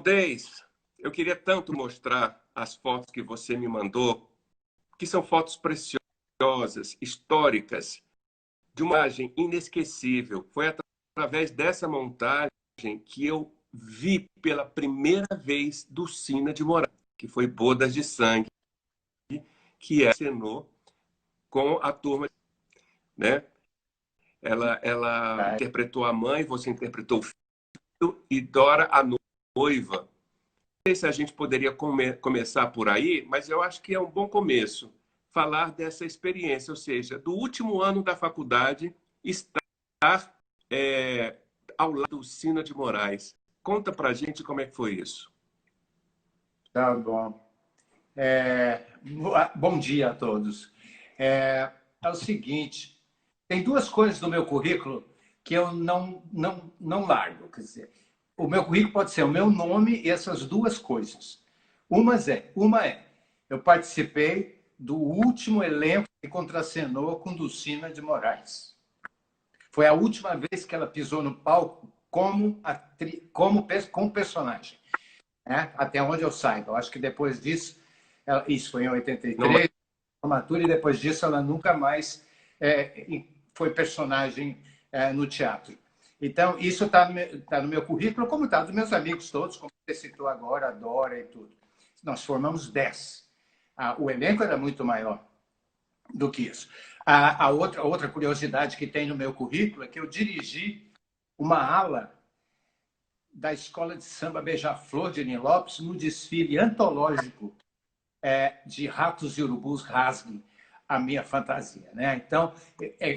Valdez, eu queria tanto mostrar as fotos que você me mandou, que são fotos preciosas, históricas, de uma imagem inesquecível. Foi através dessa montagem que eu vi pela primeira vez Dulcina de Moraes, que foi Bodas de Sangue, que ela encenou com a turma, né? Ela interpretou a mãe, você interpretou o filho e Dora a noiva. Não sei se a gente poderia começar por aí, mas eu acho que é um bom começo falar dessa experiência, ou seja, do último ano da faculdade, estar ao lado do Dulcina de Moraes. Conta pra gente como é que foi isso. Tá bom. Bom dia a todos. É o seguinte, tem duas coisas no meu currículo que eu não largo. Quer dizer, o meu currículo pode ser o meu nome e essas duas coisas. Uma é, eu participei do último elenco que contracenou com Dulcina de Moraes. Foi a última vez que ela pisou no palco como personagem. Né? Até onde eu saiba. Eu acho que depois disso, isso foi em 83, formatura, e depois disso ela nunca mais foi personagem no teatro. Então, isso está no meu currículo, como está dos meus amigos todos, como você citou agora, a Dora e tudo. Nós formamos 10. O elenco era muito maior do que isso. A outra curiosidade que tem no meu currículo é que eu dirigi uma ala da Escola de Samba Beija-Flor de Eni Lopes no desfile antológico de Ratos e Urubus Rasguem a Minha Fantasia. Né? Então,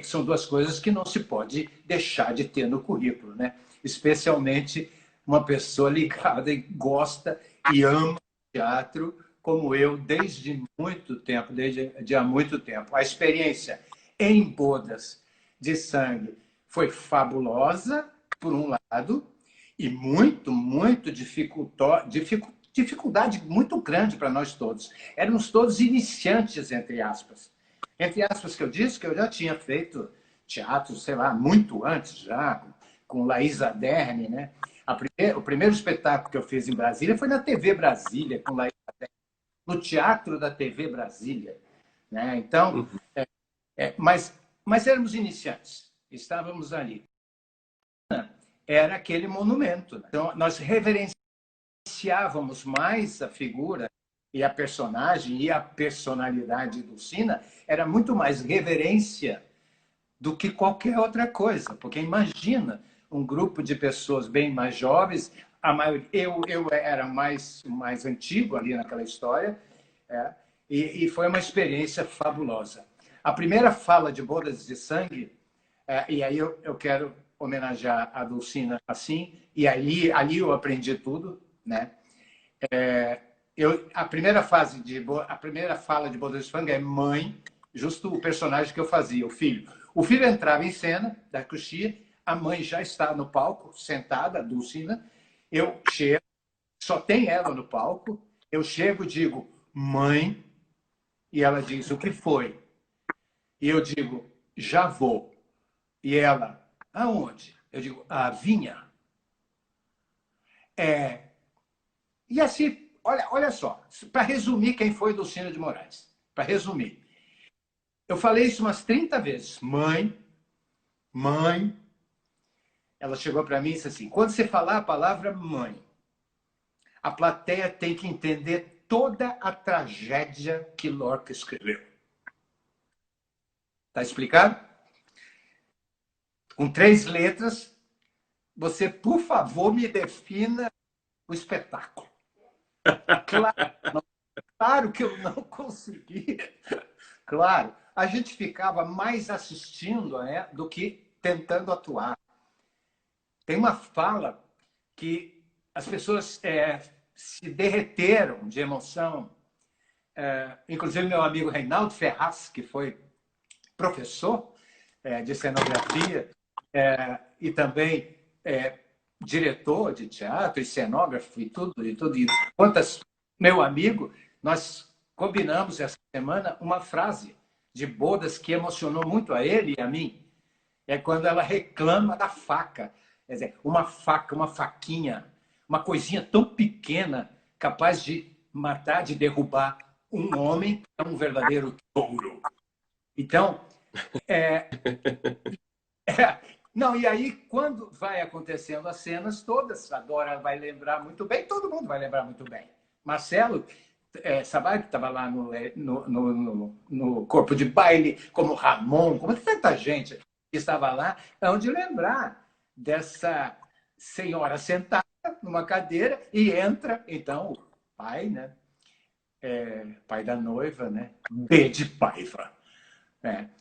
são duas coisas que não se pode deixar de ter no currículo. Né? Especialmente uma pessoa ligada e gosta e ama teatro, como eu, desde muito tempo, desde há muito tempo. A experiência em Bodas de Sangue foi fabulosa, por um lado, e muito dificuldade muito grande para nós todos. Éramos todos iniciantes, entre aspas. Entre aspas que eu disse que eu já tinha feito teatro, sei lá, muito antes já, com Laís Aderne, né? O primeiro espetáculo que eu fiz em Brasília foi na TV Brasília, com Laís Aderne, no Teatro da TV Brasília. Né? Então, mas éramos iniciantes, estávamos ali. Era aquele monumento. Então, nós reverenciávamos mais a figura e a personagem e a personalidade do Dulcina, era muito mais reverência do que qualquer outra coisa. Porque imagina um grupo de pessoas bem mais jovens, a maioria, eu era mais antigo ali naquela história, e foi uma experiência fabulosa. A primeira fala de Bodas de Sangue, e aí eu quero homenagear a Dulcina assim, e ali eu aprendi tudo, né? A primeira fala de Bodas de Sangue é mãe, justo o personagem que eu fazia, o filho. O filho entrava em cena, da coxia, a mãe já está no palco, sentada, a Dulcina, eu chego, só tem ela no palco, eu chego e digo, mãe, e ela diz, o que foi? E eu digo, já vou. E ela, aonde? Eu digo, a vinha. E assim, olha só, para resumir quem foi Dulcina de Moraes, para resumir. Eu falei isso umas 30 vezes. Mãe. Ela chegou para mim e disse assim, quando você falar a palavra mãe, a plateia tem que entender toda a tragédia que Lorca escreveu. Está explicado? Com 3 letras, você, por favor, me defina o espetáculo. Claro que eu não consegui. Claro, a gente ficava mais assistindo do que tentando atuar. Tem uma fala que as pessoas se derreteram de emoção. Inclusive, meu amigo Reinaldo Ferraz, que foi professor de cenografia e também diretor de teatro e cenógrafo e tudo. Meu amigo, nós combinamos essa semana uma frase de Bodas que emocionou muito a ele e a mim. É quando ela reclama da faca. Quer dizer, uma faca, uma faquinha, uma coisinha tão pequena capaz de matar, de derrubar um homem que é um verdadeiro touro. Então, não, e aí, quando vai acontecendo as cenas todas, a Dora vai lembrar muito bem, todo mundo vai lembrar muito bem. Marcelo Sabag, que estava lá no corpo de baile, como Ramon, como tanta gente que estava lá, é onde lembrar dessa senhora sentada numa cadeira e entra, então, o pai, né? Pai da noiva, né? B de Paiva.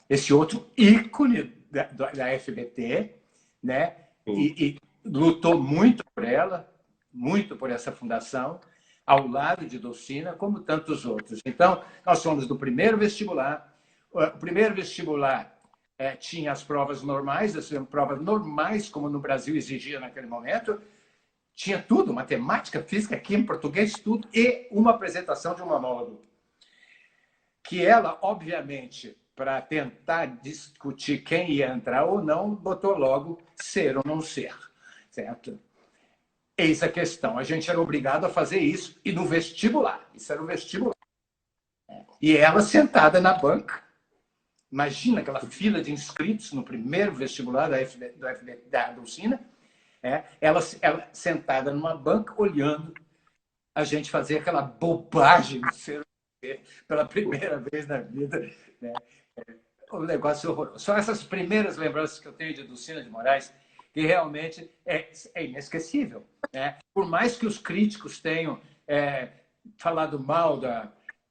Esse outro ícone da FBT, né? E lutou muito por ela, muito por essa fundação, ao lado de Dulcina, como tantos outros. Então, nós fomos do primeiro vestibular. O primeiro vestibular tinha as provas normais, provas normais, como no Brasil exigia naquele momento. Tinha tudo, matemática, física, química, português, tudo, e uma apresentação de um monólogo. Que ela, obviamente, para tentar discutir quem ia entrar ou não, botou logo ser ou não ser, certo? Eis a questão. A gente era obrigado a fazer isso, e no vestibular. Isso era o vestibular. E ela sentada na banca. Imagina aquela fila de inscritos no primeiro vestibular da Dulcina. Ela sentada numa banca, olhando a gente fazer aquela bobagem de ser pela primeira vez na vida. Né? Um negócio horroroso. Só essas primeiras lembranças que eu tenho de Dulcina de Moraes, que realmente é inesquecível. Né? Por mais que os críticos tenham falado mal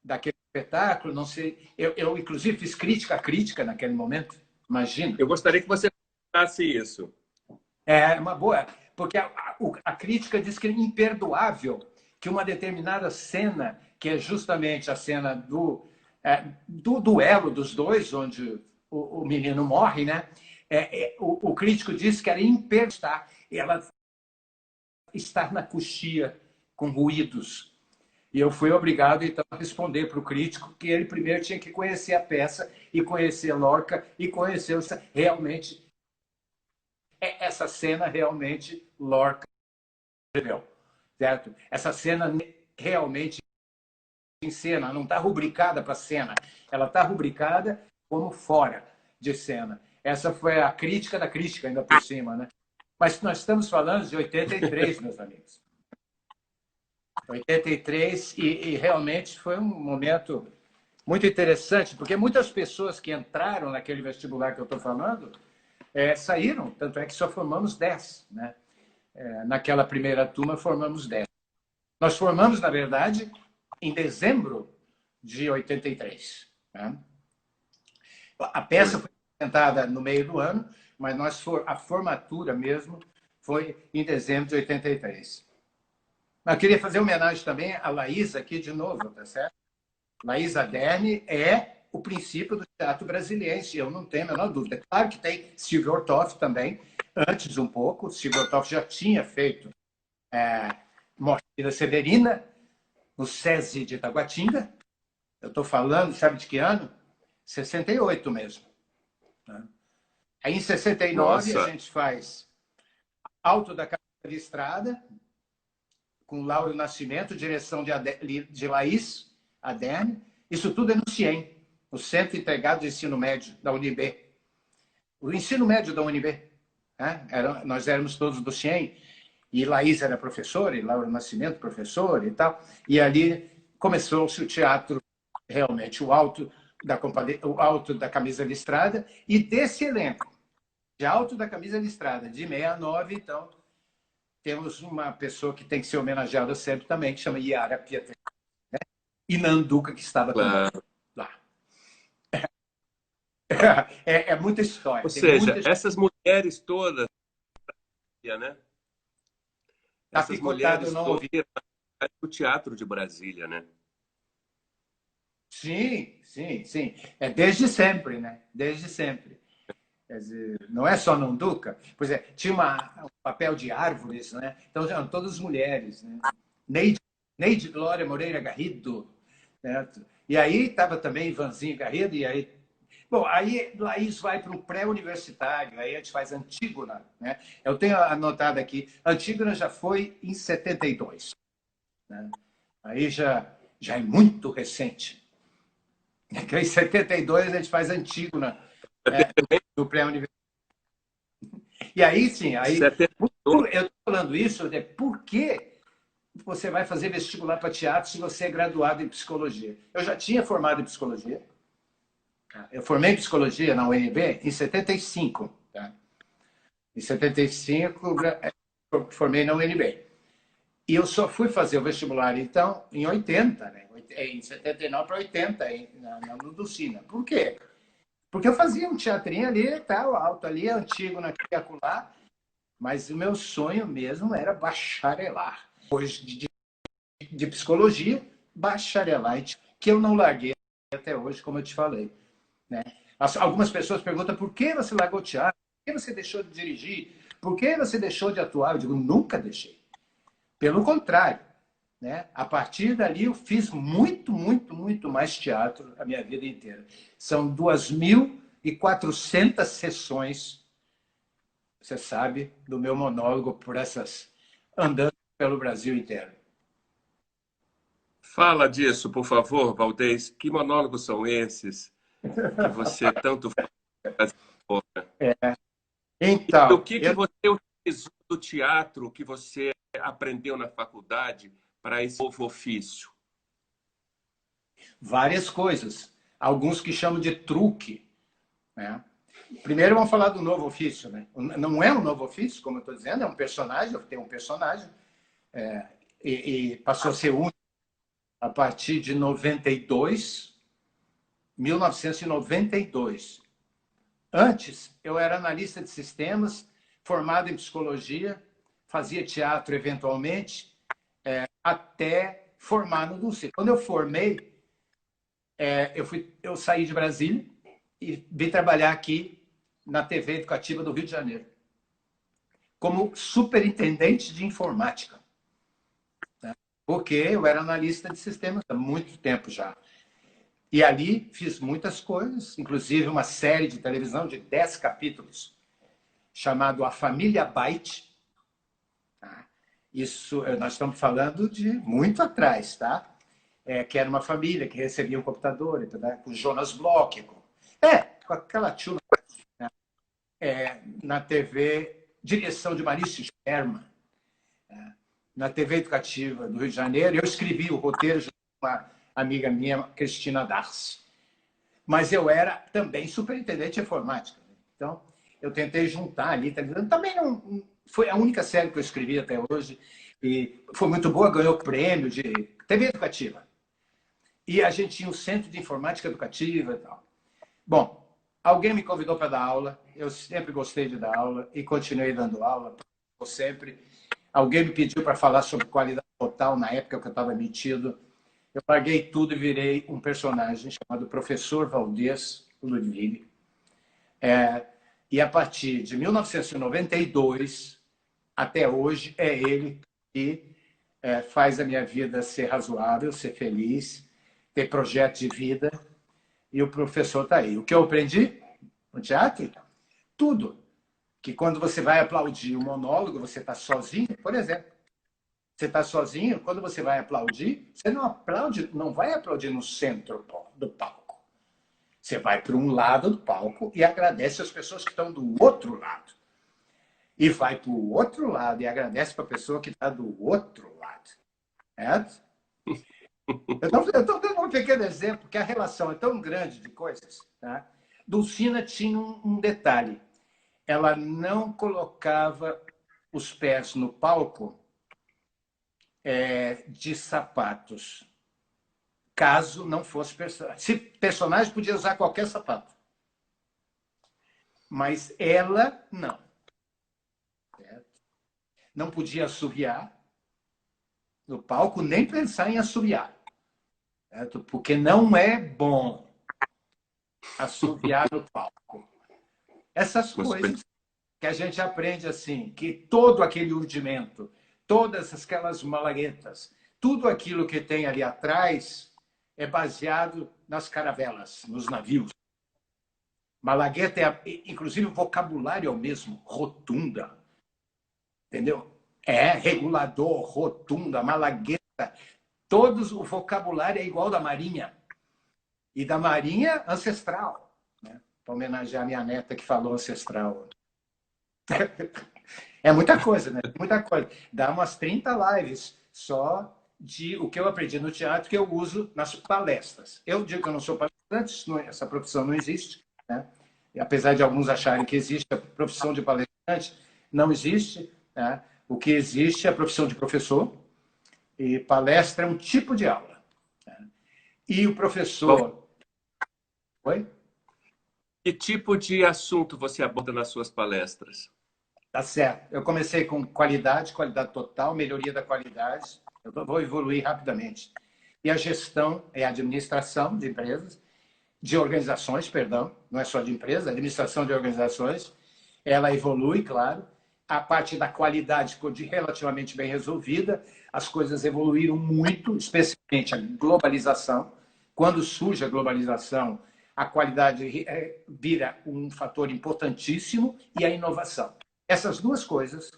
daquele espetáculo, não sei, eu inclusive fiz crítica naquele momento, imagina. Eu gostaria que você falasse isso. É uma boa, porque a crítica diz que é imperdoável que uma determinada cena, que é justamente a cena do duelo dos dois, onde o menino morre, né? O crítico disse que era imperdoável ela estar na coxia com ruídos. E eu fui obrigado, então, a responder para o crítico que ele primeiro tinha que conhecer a peça e conhecer Lorca e conhecer realmente essa cena realmente Lorca escreveu, certo? Essa cena realmente em cena, não está rubricada para cena, ela está rubricada como fora de cena. Essa foi a crítica da crítica, ainda por cima, né? Mas nós estamos falando de 83, meus amigos. 83, e realmente foi um momento muito interessante, porque muitas pessoas que entraram naquele vestibular que eu estou falando saíram, tanto é que só formamos 10. Né? Naquela primeira turma, formamos 10. Nós formamos, na verdade, em dezembro de 83. Né? A peça foi apresentada no meio do ano, mas a formatura mesmo foi em dezembro de 83. Eu queria fazer homenagem também a Laís aqui de novo, tá certo? Laís Aderne é o princípio do teatro brasiliense, eu não tenho a menor dúvida. Claro que tem Silvio Ortoff também, antes um pouco. Silvio Ortoff já tinha feito Morte da Severina, no SESI de Itaguatinga. Eu estou falando, sabe de que ano? 68 mesmo. Aí, em 69, Nossa. A gente faz Alto da Camisa Listrada, com Lauro Nascimento, direção de Laís Aderne. Isso tudo é no CIEM, o Centro Integrado de Ensino Médio da UNB. O ensino médio da UNB. Né? Nós éramos todos do CIEM, e Laís era professora, e Lauro Nascimento professor e tal. E ali começou-se o teatro, realmente, o Alto da Camisa Listrada, e desse elenco, de Alto da Camisa Listrada, de 69, então, temos uma pessoa que tem que ser homenageada sempre também, que chama Yara Pietrangeli, né? E Nanduca, que estava também lá. É muita história. Ou seja, essas mulheres todas, né? Essas mulheres todas o teatro de Brasília, né? Sim, sim, sim. É desde sempre, né? Desde sempre. Quer dizer, não é só Nanduca. Pois é, tinha um papel de árvores, né? Então eram todas mulheres, né? Neide Glória Moreira Garrido, certo? E aí estava também Ivanzinho Garrido, e aí Bom, aí Laís vai para o pré-universitário, aí a gente faz Antígona, né? Eu tenho anotado aqui, Antígona já foi em 72, né? Aí já é muito recente. Em 72 a gente faz Antígona, do pré-universitário. E aí sim, aí 72. eu estou falando isso, por que você vai fazer vestibular para teatro se você é graduado em psicologia? Eu já tinha formado em psicologia. Eu formei em psicologia na UNB em 75. Tá? Em 75, formei na UNB. E eu só fui fazer o vestibular, então, em 80, né? Em 79 para 80, no Dulcina. Por quê? Porque eu fazia um teatrinho ali, tal, alto ali, antigo naquele acolá, mas o meu sonho mesmo era bacharelar. Depois de psicologia, bacharelar, que eu não larguei até hoje, como eu te falei. Né? Algumas pessoas perguntam por que você largou o teatro, por que você deixou de dirigir, por que você deixou de atuar? Eu digo, nunca deixei. Pelo contrário, né? A partir dali eu fiz muito, muito, muito mais teatro a minha vida inteira. São 2.400 sessões, você sabe, do meu monólogo por essas andando pelo Brasil inteiro. Fala disso, por favor, Valdez. Que monólogos são esses que você tanto faz? E o Então, que você utilizou do teatro que você aprendeu na faculdade para esse novo ofício? várias coisas. Alguns que chamam de truque. Né? Primeiro vamos falar do novo ofício. Né? Não é um novo ofício, como eu estou dizendo, é um personagem, eu tenho um personagem, e passou a ser único a partir de 1992. Antes, eu era analista de sistemas, formado em psicologia, fazia teatro eventualmente, até formar no Dulce. Quando eu formei, eu saí de Brasília e vim trabalhar aqui na TV Educativa do Rio de Janeiro, como superintendente de informática. Né? Porque eu era analista de sistemas há muito tempo já. E ali fiz muitas coisas, inclusive uma série de televisão de 10 capítulos, chamado A Família Byte. Tá? Isso, nós estamos falando de muito atrás, tá? Que era uma família que recebia um computador, tá? Com Jonas Bloch, com aquela tchula, né? Na TV, direção de Marício Sherman, né? Na TV Educativa do Rio de Janeiro. Eu escrevi o roteiro junto com uma amiga minha, Cristina Darcy. Mas eu era também superintendente de informática. Então, eu tentei juntar ali. Também não foi a única série que eu escrevi até hoje. E foi muito boa, ganhou prêmio de TV Educativa. E a gente tinha um centro de informática educativa e tal. Bom, alguém me convidou para dar aula. Eu sempre gostei de dar aula e continuei dando aula sempre. Alguém me pediu para falar sobre qualidade total na época que eu estava metido. Eu larguei tudo e virei um personagem chamado Professor Valdez Ludwig. E a partir de 1992 até hoje, é ele que faz a minha vida ser razoável, ser feliz, ter projeto de vida. E o professor está aí. O que eu aprendi no teatro? Tudo. Que quando você vai aplaudir um monólogo, você está sozinho, por exemplo. Você está sozinho, quando você vai aplaudir, você não aplaude, não vai aplaudir no centro do palco. Você vai para um lado do palco e agradece as pessoas que estão do outro lado. E vai para o outro lado e agradece para a pessoa que está do outro lado. Certo? Eu estou dando um pequeno exemplo, porque a relação é tão grande de coisas. Tá? Dulcina tinha um detalhe. Ela não colocava os pés no palco de sapatos, caso não fosse personagem. Se personagem, podia usar qualquer sapato. Mas ela, não. Certo? Não podia assoviar no palco, nem pensar em assoviar. Certo? Porque não é bom assoviar no palco. Essas coisas que a gente aprende assim, que todo aquele urdimento, todas aquelas malaguetas, tudo aquilo que tem ali atrás é baseado nas caravelas, nos navios. Malagueta inclusive o vocabulário é o mesmo, rotunda, entendeu? É, regulador, rotunda, malagueta, todos o vocabulário é igual da Marinha. E da Marinha ancestral, né? Para homenagear a minha neta que falou ancestral. É muita coisa, né? Muita coisa. Dá umas 30 lives só de o que eu aprendi no teatro que eu uso nas palestras. Eu digo que eu não sou palestrante, essa profissão não existe, né? E apesar de alguns acharem que existe a profissão de palestrante, não existe, né? O que existe é a profissão de professor, e palestra é um tipo de aula, né? E o professor... Oi? Que tipo de assunto você aborda nas suas palestras? Tá certo. Eu comecei com qualidade, qualidade total, melhoria da qualidade. Eu vou evoluir rapidamente. E a gestão é a administração de empresas, de organizações, perdão, não é só de empresas, administração de organizações. Ela evolui, claro. A parte da qualidade ficou relativamente bem resolvida. As coisas evoluíram muito, especialmente a globalização. Quando surge a globalização, a qualidade vira um fator importantíssimo e a inovação. Essas duas coisas,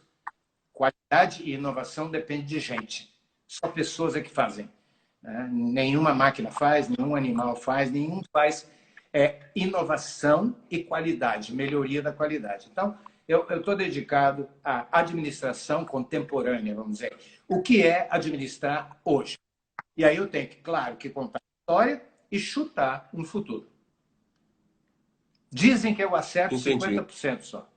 qualidade e inovação, dependem de gente. Só pessoas é que fazem, né? Nenhuma máquina faz, nenhum animal faz, nenhum faz inovação e qualidade, melhoria da qualidade. Então, eu estou dedicado à administração contemporânea, vamos dizer. O que é administrar hoje? E aí eu tenho que, claro, que contar a história e chutar um futuro. Dizem que eu acerto Entendi. 50% só.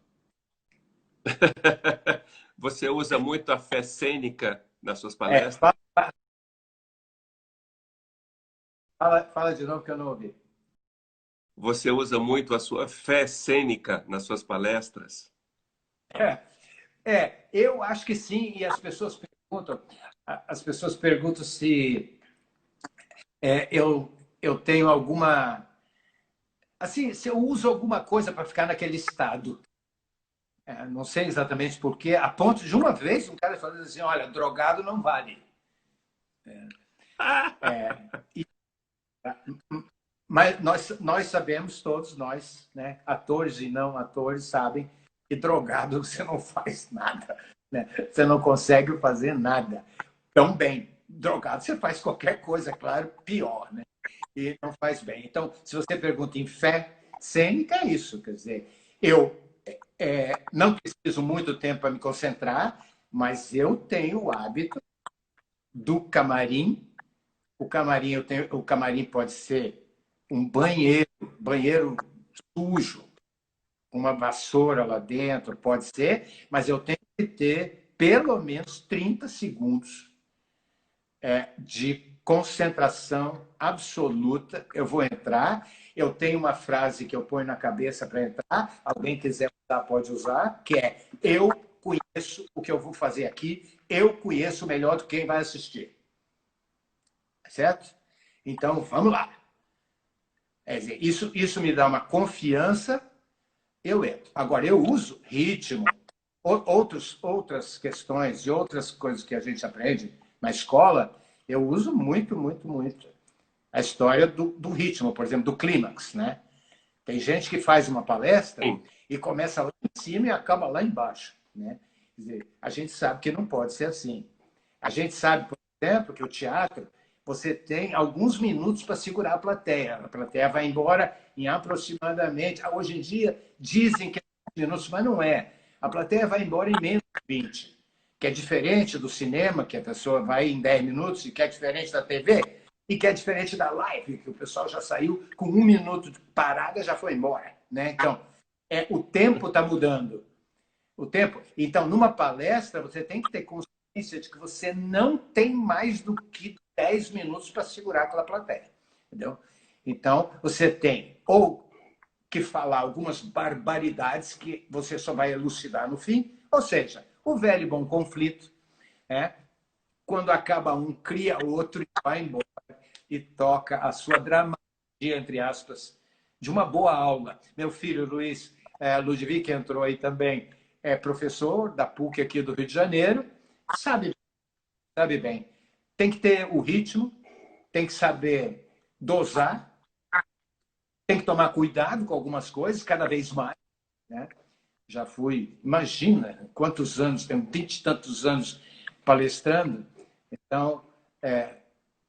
Você usa muito a fé cênica nas suas É, palestras? fala de novo que eu não ouvi. Você usa muito a sua fé cênica nas suas palestras? Eu acho que sim, e as pessoas perguntam se eu tenho alguma, assim, se eu uso alguma coisa para ficar naquele estado. Não sei exatamente por quê, a ponto de uma vez um cara falando assim, olha, drogado não vale. E, mas nós sabemos, todos nós, né, atores e não atores, sabem que drogado você não faz nada, né? Você não consegue fazer nada. Tão bem, drogado você faz qualquer coisa, claro, pior, né? E não faz bem. Então, se você pergunta em fé cênica, é isso. Quer dizer, eu não preciso muito tempo para me concentrar, mas eu tenho o hábito do camarim. O camarim pode ser um banheiro sujo, uma vassoura lá dentro, pode ser, mas eu tenho que ter pelo menos 30 segundos de concentração absoluta. Eu vou entrar, eu tenho uma frase que eu ponho na cabeça para entrar, alguém quiser usar, pode usar, que é: eu conheço o que eu vou fazer aqui, eu conheço melhor do que quem vai assistir. Certo? Então, vamos lá. Quer dizer, isso me dá uma confiança, eu entro. Agora, eu uso ritmo, outras questões e outras coisas que a gente aprende na escola, eu uso muito, muito, muito. A história do ritmo, por exemplo, do clímax, né? Tem gente que faz uma palestra Sim. e começa lá em cima e acaba lá embaixo, né? Quer dizer, a gente sabe que não pode ser assim. A gente sabe, por exemplo, que o teatro, você tem alguns minutos para segurar a plateia. A plateia vai embora em aproximadamente... Hoje em dia, dizem que é 20 minutos, mas não é. A plateia vai embora em menos de 20, que é diferente do cinema, que a pessoa vai em 10 minutos, e que é diferente da TV, e que é diferente da live, que o pessoal já saiu com 1 minuto de parada, já foi embora, né? Então, o tempo está mudando. O tempo. Então, numa palestra, você tem que ter consciência de que você não tem mais do que 10 minutos para segurar aquela plateia. Entendeu? Então, você tem ou que falar algumas barbaridades que você só vai elucidar no fim, ou seja, o velho e bom conflito, quando acaba um, cria outro e vai embora e toca a sua dramaturgia, entre aspas, de uma boa aula. Meu filho, Luiz Ludwig, que entrou aí também, é professor da PUC aqui do Rio de Janeiro, sabe bem. Tem que ter o ritmo, tem que saber dosar, Tem que tomar cuidado com algumas coisas, cada vez mais, né? Já fui, imagina quantos anos, tenho 20 e tantos anos palestrando, então,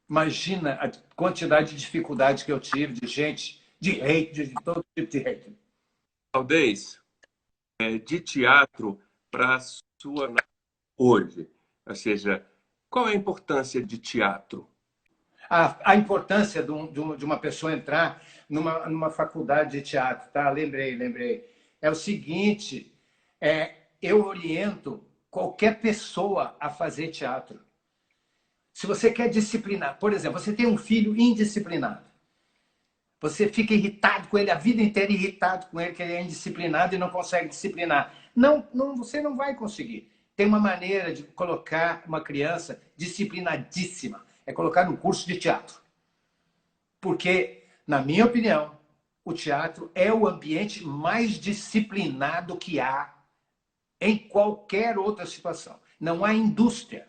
imagina a quantidade de dificuldade que eu tive de gente, de hate, de todo tipo de hate. Aldez, de teatro para a sua hoje, ou seja, qual é a importância de teatro? A importância de uma pessoa entrar numa faculdade de teatro, tá? Lembrei. É o seguinte, eu oriento qualquer pessoa a fazer teatro. Se você quer disciplinar, por exemplo, você tem um filho indisciplinado, você fica irritado com ele a vida inteira, irritado com ele, que ele é indisciplinado e não consegue disciplinar. Não, você não vai conseguir. Tem uma maneira de colocar uma criança disciplinadíssima, é colocar num curso de teatro. Porque, na minha opinião, o teatro é o ambiente mais disciplinado que há em qualquer outra situação. Não há indústria,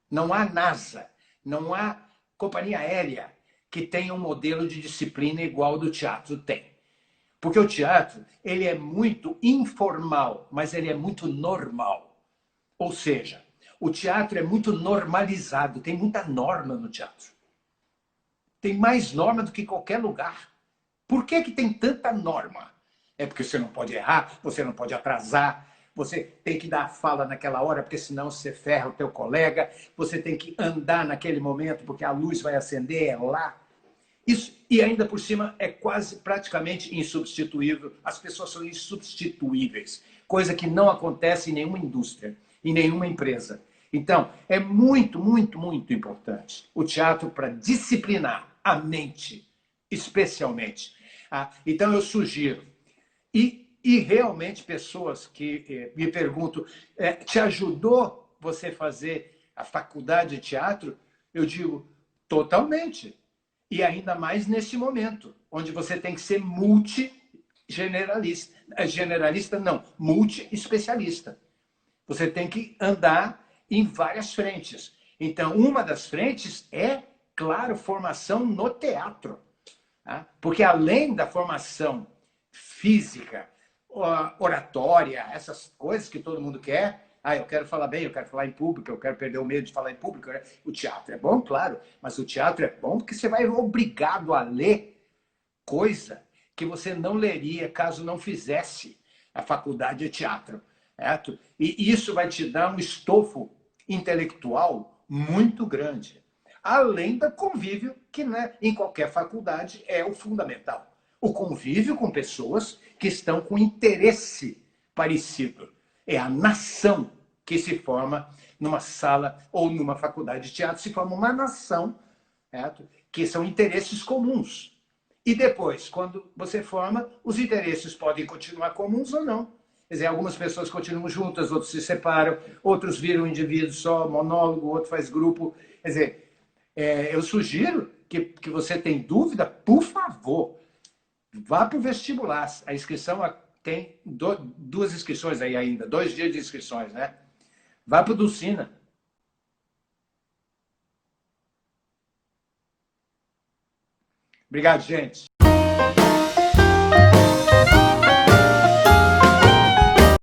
não há NASA, não há companhia aérea que tenha um modelo de disciplina igual ao do teatro tem. Porque o teatro, ele é muito informal, mas ele é muito normal. Ou seja, o teatro é muito normalizado, tem muita norma no teatro. Tem mais norma do que qualquer lugar. Por que tem tanta norma? É porque você não pode errar, você não pode atrasar, você tem que dar a fala naquela hora, porque senão você ferra o teu colega, você tem que andar naquele momento, porque a luz vai acender, é lá. Isso, e ainda por cima, é quase praticamente insubstituível. As pessoas são insubstituíveis, coisa que não acontece em nenhuma indústria, em nenhuma empresa. Então, é muito, muito, muito importante o teatro para disciplinar a mente, especialmente. Então, eu sugiro. E realmente, pessoas que me perguntam, te ajudou você fazer a faculdade de teatro? Eu digo, totalmente. E ainda mais nesse momento, onde você tem que ser multi-generalista. Generalista não, multi-especialista. Você tem que andar em várias frentes. Então, uma das frentes é, claro, formação no teatro. Tá? Porque além da formação física, oratória, essas coisas que todo mundo quer, eu quero falar bem, eu quero falar em público, eu quero perder o medo de falar em público. O teatro é bom, claro, mas o teatro é bom porque você vai obrigado a ler coisa que você não leria caso não fizesse a faculdade de teatro. Certo? E isso vai te dar um estofo intelectual muito grande. Além do convívio, que né, em qualquer faculdade é o fundamental. O convívio com pessoas que estão com interesse parecido. É a nação que se forma numa sala ou numa faculdade de teatro, se forma uma nação, certo? Que são interesses comuns. E depois, quando você forma, os interesses podem continuar comuns ou não. Quer dizer, algumas pessoas continuam juntas, outros se separam, outros viram indivíduo só, monólogo, outro faz grupo. Quer dizer, eu sugiro que você tem dúvida, por favor, vá para o vestibular. A inscrição tem duas inscrições aí ainda, 2 dias de inscrições, né? Vá para o Dulcina. Obrigado, gente.